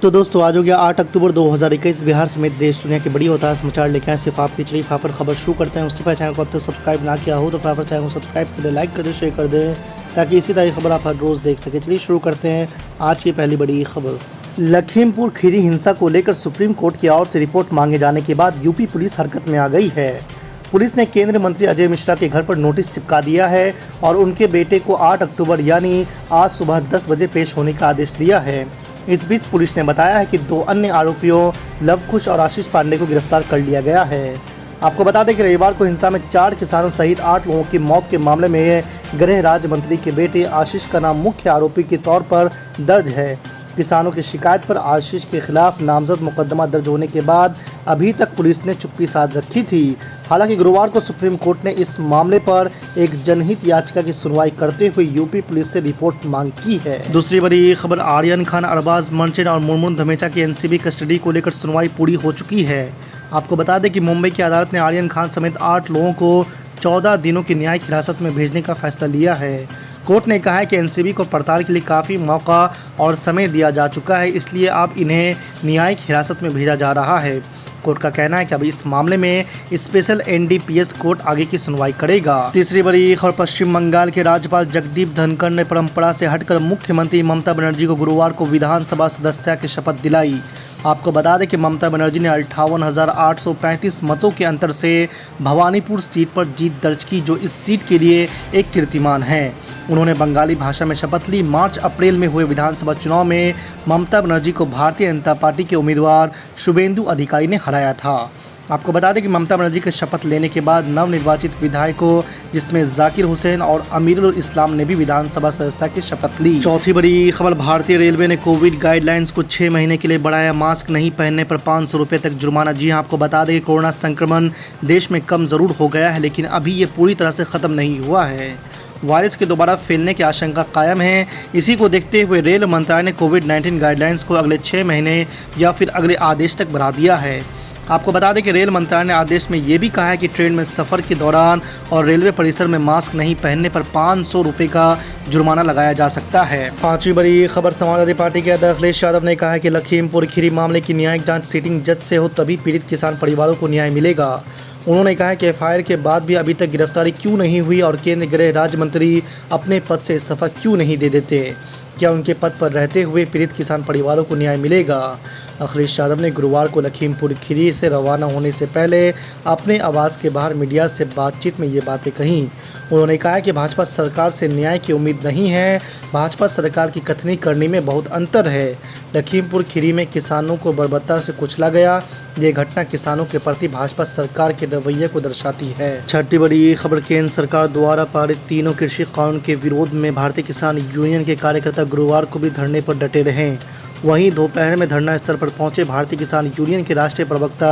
तो दोस्तों आज हो गया 8 अक्टूबर 2021। बिहार समेत देश दुनिया की बड़ी होता समाचार लेके आए सिर्फ आपकी। चलिए फाफर खबर शुरू करते हैं। उससे पहले चैनल को अब तक सब्सक्राइब ना किया हो तो फाफर चैनल को सब्सक्राइब कर दे, लाइक कर दे, शेयर कर दें ताकि इसी तरह की खबर आप हर रोज़ देख सकें। चलिए शुरू करते हैं आज की पहली बड़ी खबर। लखीमपुर खीरी हिंसा को लेकर सुप्रीम कोर्ट की ओर से रिपोर्ट मांगे जाने के बाद यूपी पुलिस हरकत में आ गई है। पुलिस ने केंद्रीय मंत्री अजय मिश्रा के घर पर नोटिस चिपका दिया है और उनके बेटे को 8 अक्टूबर यानी आज सुबह 10 बजे पेश होने का आदेश दिया है। इस बीच पुलिस ने बताया है कि 2 अन्य आरोपियों लवकुश और आशीष पांडे को गिरफ्तार कर लिया गया है। आपको बता दें कि रविवार को हिंसा में 4 किसानों सहित 8 लोगों की मौत के मामले में गृह राज्य मंत्री के बेटे आशीष का नाम मुख्य आरोपी के तौर पर दर्ज है। किसानों की शिकायत पर आशीष के खिलाफ नामजद मुकदमा दर्ज होने के बाद अभी तक पुलिस ने चुप्पी साध रखी थी। हालांकि गुरुवार को सुप्रीम कोर्ट ने इस मामले पर एक जनहित याचिका की सुनवाई करते हुए यूपी पुलिस से रिपोर्ट मांग की है। दूसरी बड़ी खबर, आर्यन खान, अरबाज मर्चेंट और मुरमुन धमेचा की एनसीबी कस्टडी को लेकर सुनवाई पूरी हो चुकी है। आपको बता दें कि मुंबई की अदालत ने आर्यन खान समेत 8 लोगों को 14 दिनों की न्यायिक हिरासत में भेजने का फैसला लिया है। कोर्ट ने कहा है कि एनसीबी को पड़ताल के लिए काफ़ी मौका और समय दिया जा चुका है, इसलिए अब इन्हें न्यायिक हिरासत में भेजा जा रहा है। कोर्ट का कहना है कि अभी इस मामले में स्पेशल एनडीपीएस कोर्ट आगे की सुनवाई करेगा। तीसरी बड़ी खबर, पश्चिम बंगाल के राज्यपाल जगदीप धनखड़ ने परंपरा से हटकर मुख्यमंत्री ममता बनर्जी को गुरुवार को विधानसभा सदस्यता की शपथ दिलाई। आपको बता दें कि ममता बनर्जी ने 58,835 मतों के अंतर से भवानीपुर सीट पर जीत दर्ज की, जो इस सीट के लिए एक कीर्तिमान है। उन्होंने बंगाली भाषा में शपथ ली। मार्च अप्रैल में हुए विधानसभा चुनाव में ममता बनर्जी को भारतीय जनता पार्टी के उम्मीदवार शुभेंदु अधिकारी ने हराया था। आपको बता दें कि ममता बनर्जी के शपथ लेने के बाद नवनिर्वाचित विधायकों जिसमें जाकिर हुसैन और अमीरुल इस्लाम ने भी विधानसभा सदस्यता की शपथ ली। चौथी बड़ी खबर, भारतीय रेलवे ने कोविड गाइडलाइंस को 6 महीने के लिए बढ़ाया। मास्क नहीं पहनने पर 500 रुपये तक जुर्माना। जी हाँ, आपको बता दें कि कोरोना संक्रमण देश में कम ज़रूर हो गया है, लेकिन अभी ये पूरी तरह से ख़त्म नहीं हुआ है। वायरस के दोबारा फैलने की आशंका कायम है। इसी को देखते हुए रेल मंत्रालय ने कोविड-19 गाइडलाइंस को अगले 6 महीने या फिर अगले आदेश तक बढ़ा दिया है। आपको बता दें कि रेल मंत्रालय ने आदेश में ये भी कहा है कि ट्रेन में सफ़र के दौरान और रेलवे परिसर में मास्क नहीं पहनने पर 500 रुपये का जुर्माना लगाया जा सकता है। पांचवी बड़ी खबर, समाजवादी पार्टी के अध्यक्ष अखिलेश यादव ने कहा है कि लखीमपुर खीरी मामले की न्यायिक जांच सिटिंग जज से हो तभी पीड़ित किसान परिवारों को न्याय मिलेगा। उन्होंने कहा कि एफआईआर के बाद भी अभी तक गिरफ्तारी क्यों नहीं हुई और केंद्रीय गृह राज्य मंत्री अपने पद से इस्तीफा क्यों नहीं दे देते। क्या उनके पद पर रहते हुए पीड़ित किसान परिवारों को न्याय मिलेगा। अखिलेश यादव ने गुरुवार को लखीमपुर खीरी से रवाना होने से पहले अपने आवास के बाहर मीडिया से बातचीत में ये बातें कहीं। उन्होंने कहा कि भाजपा सरकार से न्याय की उम्मीद नहीं है। भाजपा सरकार की कथनी करनी में बहुत अंतर है। लखीमपुर खीरी में किसानों को बर्बरता से कुचला गया। ये घटना किसानों के प्रति भाजपा सरकार के रवैये को दर्शाती है। छठी बड़ी खबर, केंद्र सरकार द्वारा पारित तीनों कृषि कानून के विरोध में भारतीय किसान यूनियन के कार्यकर्ता गुरुवार को भी धरने पर डटे रहे। वहीं दोपहर में धरना स्थल पर पहुंचे भारतीय किसान यूनियन के राष्ट्रीय प्रवक्ता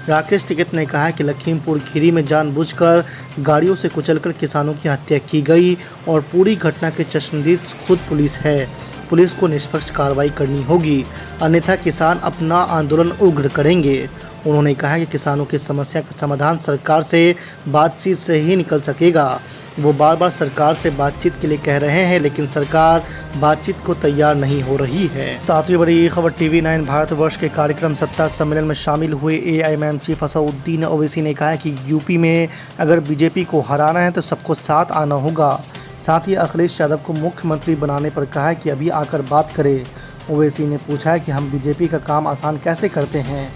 राकेश टिकैत ने कहा कि लखीमपुर खीरी में जानबूझकर गाड़ियों से कुचलकर किसानों की हत्या की गई और पूरी घटना के चश्मदीद खुद पुलिस है। पुलिस को निष्पक्ष कार्रवाई करनी होगी, अन्यथा किसान अपना आंदोलन उग्र करेंगे। उन्होंने कहा कि किसानों की समस्या का समाधान सरकार से बातचीत से ही निकल सकेगा। वो बार बार सरकार से बातचीत के लिए कह रहे हैं, लेकिन सरकार बातचीत को तैयार नहीं हो रही है। सातवीं बड़ी खबर, TV9 भारतवर्ष के कार्यक्रम सत्ता सम्मेलन में शामिल हुए AIMM चीफ असदुद्दीन ओवैसी ने कहा है कि यूपी में अगर बीजेपी को हराना है तो सबको साथ आना होगा। साथ ही अखिलेश यादव को मुख्यमंत्री बनाने पर कहा है कि अभी आकर बात करें। ओवैसी ने पूछा है कि हम बीजेपी का काम आसान कैसे करते हैं।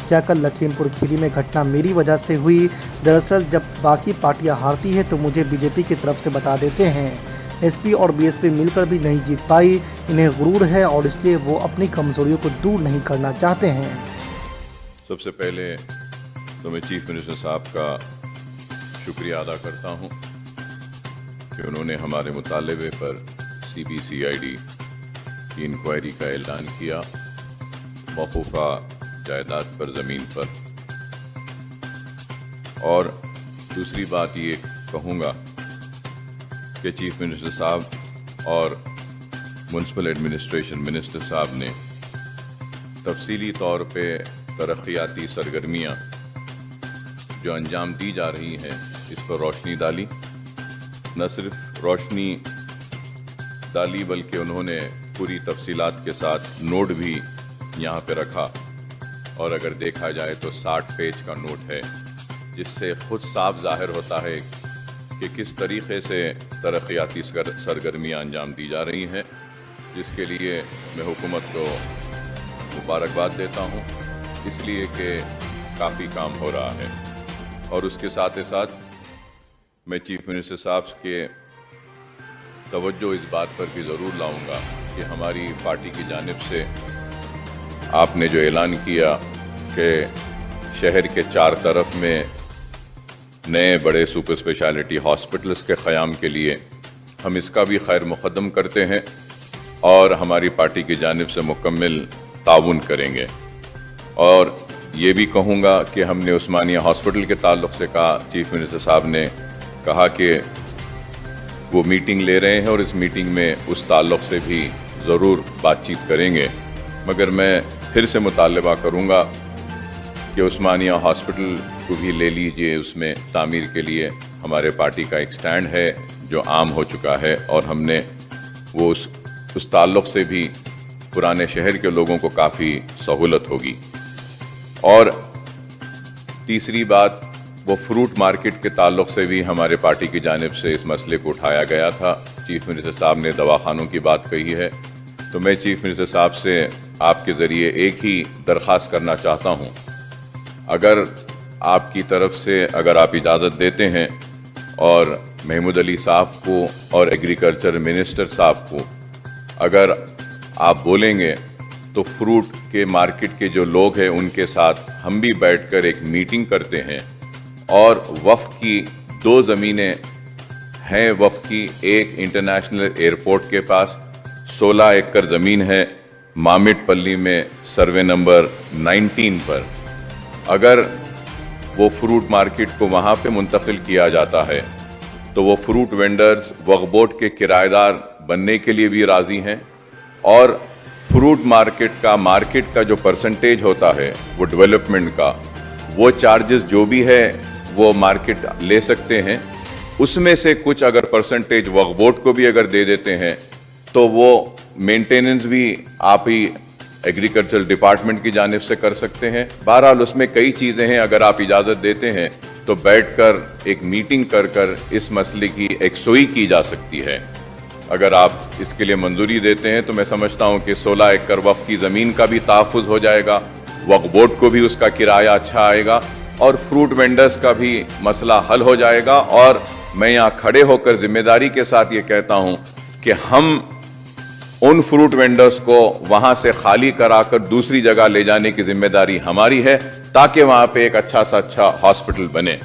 क्या कल लखीमपुर खीरी में घटना मेरी वजह से हुई? दरअसल जब बाकी पार्टियां हारती है तो मुझे बीजेपी की तरफ से बता देते हैं। एसपी और बीएसपी मिलकर भी नहीं जीत पाई। इन्हें गुरूर है और इसलिए वो अपनी कमजोरियों को दूर नहीं करना चाहते हैं। सबसे पहले तो मैं चीफ मिनिस्टर साहब का शुक्रिया अदा करता हूं कि उन्होंने हमारे मुतालबे पर CBCID की इंक्वायरी का ऐलान किया मौकूफ़ा जायदाद पर, ज़मीन पर। और दूसरी बात ये कहूँगा कि चीफ मिनिस्टर साहब और म्युनिसिपल एडमिनिस्ट्रेशन मिनिस्टर साहब ने तफसीली तौर पे तरक्याती सरगर्मियाँ जो अंजाम दी जा रही हैं इस पर रोशनी डाली। न सिर्फ रोशनी डाली बल्कि उन्होंने पूरी तफसीलात के साथ नोट भी यहाँ पे रखा और अगर देखा जाए तो 60 पेज का नोट है, जिससे खुद साफ जाहिर होता है कि किस तरीके से तरक्याती सरगर्मियाँ अंजाम दी जा रही हैं, जिसके लिए मैं हुकूमत को मुबारकबाद देता हूँ, इसलिए कि काफ़ी काम हो रहा है। और उसके साथ ही साथ मैं चीफ मिनिस्टर साहब के तवज्जो इस बात पर भी ज़रूर लाऊंगा कि हमारी पार्टी की जानिब से आपने जो ऐलान किया कि शहर के 4 तरफ में नए बड़े सुपर स्पेशलिटी हॉस्पिटल्स के क़याम के लिए हम इसका भी खैर मुक़द्दम करते हैं और हमारी पार्टी की जानिब से मुकम्मल ताउन करेंगे। और ये भी कहूँगा कि हमने उस्मानिया हॉस्पिटल के ताल्लुक़ से कहा, चीफ मिनिस्टर साहब ने कहा कि वो मीटिंग ले रहे हैं और इस मीटिंग में उस ताल्लुक़ से भी ज़रूर बातचीत करेंगे, मगर मैं फिर से मुतालबा करूँगा कि उस्मानिया हॉस्पिटल को भी ले लीजिए। उसमें तामीर के लिए हमारे पार्टी का एक स्टैंड है जो आम हो चुका है और हमने वो उस ताल्लुक़ से भी पुराने शहर के लोगों को काफ़ी सहूलत होगी। और तीसरी बात, वो फ्रूट मार्केट के ताल्लुक़ से भी हमारे पार्टी की जानिब से इस मसले को उठाया गया था। चीफ मिनिस्टर साहब ने दवाखानों की बात कही है, तो मैं चीफ मिनिस्टर साहब से आपके ज़रिए एक ही दरख्वास्त करना चाहता हूँ, अगर आपकी तरफ से अगर आप इजाज़त देते हैं और महमूद अली साहब को और एग्रीकल्चर मिनिस्टर साहब को अगर आप बोलेंगे तो फ्रूट के मार्केट के जो लोग हैं उनके साथ हम भी बैठकर एक मीटिंग करते हैं। और वफ़ की 2 ज़मीनें हैं, वफ़ की एक इंटरनेशनल एयरपोर्ट के पास 16 एकड़ ज़मीन है मामिट-पल्ली में सर्वे नंबर 19 पर। अगर वो फ्रूट मार्केट को वहाँ पे मुंतकिल किया जाता है तो वो फ्रूट वेंडर्स वक्फ बोर्ड के किराएदार बनने के लिए भी राज़ी हैं और फ्रूट मार्केट का जो परसेंटेज होता है वो डेवलपमेंट का, वो चार्जेस जो भी है वो मार्केट ले सकते हैं। उसमें से कुछ अगर परसेंटेज वक्फ बोर्ड को भी अगर दे देते हैं तो वो मेंटेनेंस भी आप ही एग्रीकल्चर डिपार्टमेंट की जानिब से कर सकते हैं। बहरहाल उसमें कई चीज़ें हैं, अगर आप इजाज़त देते हैं तो बैठकर एक मीटिंग कर इस मसले की एकसोई की जा सकती है। अगर आप इसके लिए मंजूरी देते हैं तो मैं समझता हूं कि 16 एकड़ वक्फ की ज़मीन का भी तहफ़्फ़ुज़ हो जाएगा, वक्फ बोर्ड को भी उसका किराया अच्छा आएगा और फ्रूट वेंडर्स का भी मसला हल हो जाएगा। और मैं यहाँ खड़े होकर जिम्मेदारी के साथ ये कहता हूँ कि हम उन फ्रूट वेंडर्स को वहाँ से खाली कराकर दूसरी जगह ले जाने की जिम्मेदारी हमारी है, ताकि वहाँ पे एक अच्छा सा अच्छा हॉस्पिटल बने।